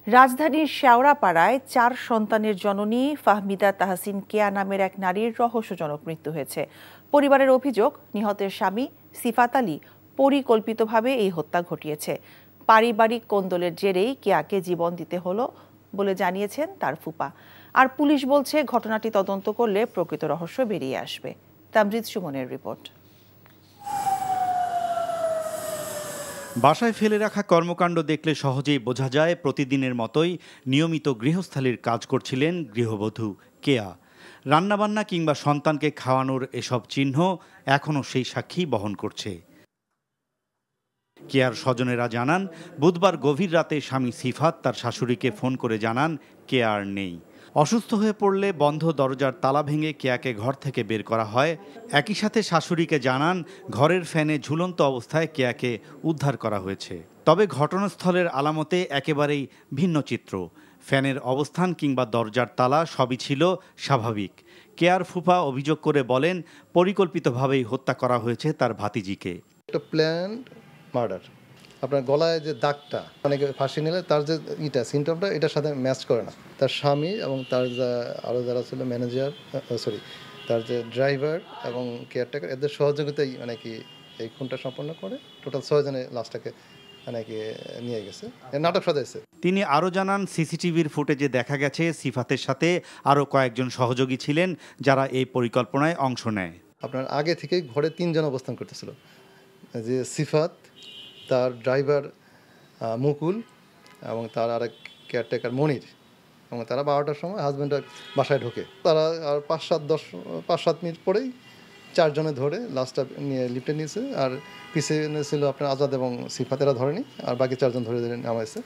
রাজধানীর শেওড়াপাড়ায় ৪ সন্তানের জননী ফাহমিদা তাহসিন কেয়া নামের এক নারীর রহস্যজনক মৃত্যু হয়েছে। পরিবারের অভিযোগ, নিহতের স্বামী সিফাত আলী পরিকল্পিতভাবে এই হত্যা ঘটিয়েছে। পারিবারিক কোন্দলের জেরেই কেয়াকে জীবন দিতে হলো বলে জানিয়েছেন তার ফুপা। আর পুলিশ বলছে, ঘটনাটি তদন্ত করলে প্রকৃত রহস্য বেরিয়ে আসবে। তামজিদ সুমনের রিপোর্ট। বাসায় ফেলে রাখা কর্মকাণ্ড দেখলে সহজেই বোঝা যায় প্রতিদিনের মতোই নিয়মিত গৃহস্থালির কাজ করছিলেন গৃহবধূ কেয়া। রান্নাবান্না কিংবা সন্তানকে খাওয়ানোর এসব চিহ্ন এখনও সেই সাক্ষী বহন করছে। কেয়ার স্বজনেরা জানান, বুধবার গভীর রাতে স্বামী সিফাত তার শাশুড়িকে ফোন করে জানান কেয়া আর নেই। অসুস্থ হয়ে পড়লে বন্ধ দরজার তালা ভেঙে কেয়াকে ঘর থেকে বের করা হয়। একই সাথে শাশুড়িকে জানান, ঘরের ফ্যানে ঝুলন্ত অবস্থায় কেয়াকে উদ্ধার করা হয়েছে। তবে ঘটনাস্থলের আলামতে একেবারেই ভিন্ন চিত্র। ফ্যানের অবস্থান কিংবা দরজার তালা সবই ছিল স্বাভাবিক। কেয়ার ফুফা অভিযোগ করে বলেন, পরিকল্পিতভাবেই হত্যা করা হয়েছে তার ভাতিজিকে। Planned murder. আপনার গলায় যে দাগটা, অনেকে ফাঁসি নিলে তার যে সিমটমটা এটার সাথে ম্যাচ করে না। তার স্বামী এবং তার আরও যারা ছিল ম্যানেজার, তার যে ড্রাইভার এবং কেয়ারটেকার, এদের সহযোগিতাই এই খুনটা সম্পন্ন করে। টোটাল 6 জনে লাশটাকে নিয়ে গেছে, নাটক সাজাইছে। তিনি আরও জানান, সিসিটিভির ফুটেজে দেখা গেছে সিফাতের সাথে আরও কয়েকজন সহযোগী ছিলেন যারা এই পরিকল্পনায় অংশ নেয়। আপনার আগে থেকেই ঘরে 3 জন অবস্থান করতেছিল, যে সিফাত, তার ড্রাইভার মুকুল এবং তার আরেক কেয়ারটেকার মনির, এবং তারা 12টার সময় হাজব্যান্ডের বাসায় ঢোকে। তারা আর 5-7 মিনিট পরেই 4 জনে ধরে লাশটা নিয়ে লিফটে নিয়েছে। আর পিছনে ছিল আপনার আজাদ এবং সিফাতেরা ধরেনি, আর বাকি 4 জন ধরে নামাইছে।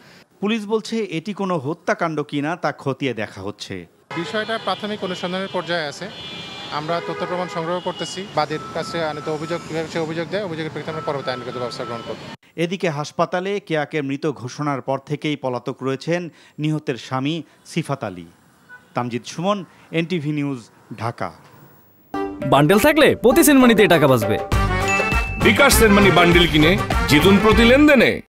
পুলিশ বলছে, এটি কোনো হত্যাকাণ্ড কিনা তা খতিয়ে দেখা হচ্ছে। বিষয়টা প্রাথমিক অনুসন্ধানের পর্যায়ে আছে। আমরা তথ্য প্রমাণ সংগ্রহ করতেছি। বাদীর কাছে আনিত অভিযোগ, কিভাবে সে অভিযোগ দেয়, অভিযোগের প্রেক্ষিতে আমরা পরবর্তী আইনগত ব্যবস্থা গ্রহণ করব। এদিকে হাসপাতালে কেয়াকে মৃত ঘোষণার পর থেকেই পলাতক রয়েছেন নিহতের স্বামী Sifat Ali. Tamjid Suman, NTV news, Dhaka. Bundle থাকলে প্রতি সেনমানিতে টাকা বাঁচবে। বিকাশ সেনমানি বান্ডেল কিনে জিতুন প্রতি লেনদেনে।